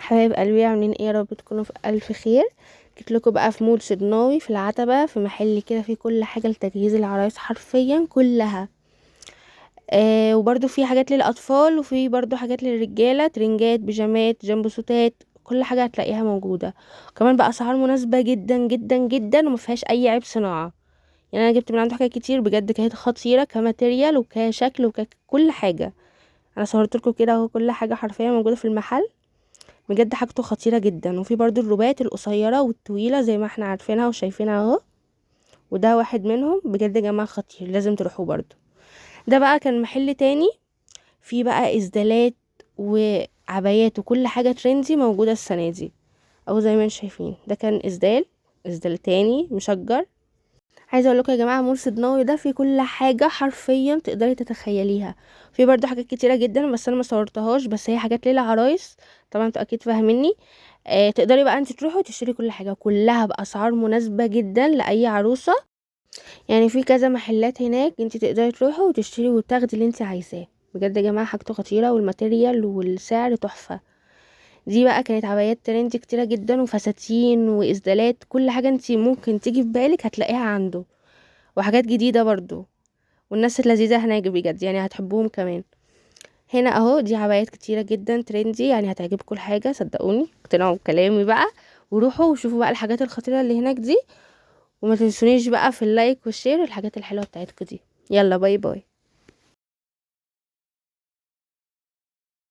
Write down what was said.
حبايب قلبي عاملين ايه؟ يا رب تكونوا في الف خير. جيت لكم بقى في مول صدناوي في العتبة، في محل كده فيه كل حاجه لتجهيز العرايس حرفيا كلها. وبرده في حاجات للاطفال، وفي برده حاجات للرجاله، ترنجات، بيجامات، جمبسوتات، كل حاجه هتلاقيها موجوده. كمان بقى اسعار مناسبه جدا جدا جدا، وما فيهاش اي عيب صناعه. يعني انا جبت من عنده حاجات كتير بجد، كانت خطيره كماتيريال وكشكل وككل حاجه. انا صورت لكم كده اهو، كل حاجه حرفيا موجوده في المحل. بجد حاجته خطيرة جدا. وفي برضو الربات القصيرة والطويلة زي ما احنا عارفينها وشايفينها اهو، وده واحد منهم. بجد يا جماعة خطير، لازم تروحوا برضو. ده بقى كان محل تاني، فيه بقى اسدالات وعبايات وكل حاجة ترندي موجودة السنة دي. او زي ما انتم شايفين، ده كان اسدال تاني مشجر. عايزه اقول لكم يا جماعه، مول صدناوي ده فيه كل حاجه حرفيا تقدري تتخيليها. في برضو حاجات كتيره جدا بس انا ما صورتهاش، بس هي حاجات للعرايس. طبعا انتوا اكيد فاهميني. تقدري بقى انت تروحي وتشتري كل حاجه كلها باسعار مناسبه جدا لاي عروسه. يعني في كذا محلات هناك انت تقدري تروحي وتشتري وتاخدي اللي انت عايزاه. بجد يا جماعه حاجته خطيره، والماتيريال والسعر تحفه. دي بقى كانت عبايات ترندي كتيره جدا، وفساتين واسدالات، كل حاجه انت ممكن تيجي في بالك هتلاقيها عنده. وحاجات جديدة برضو. والناس اللذيذة هناك بجد، يعني هتحبوهم كمان. هنا اهو دي عبايات كتيرة جدا ترندي، يعني هتعجبكم الحاجة، صدقوني اقتنعوا بكلامي بقى. وروحوا وشوفوا بقى الحاجات الخطيرة اللي هناك دي. وما تنسونيش بقى في اللايك والشير والحاجات الحلوة بتاعتكم دي. يلا باي باي.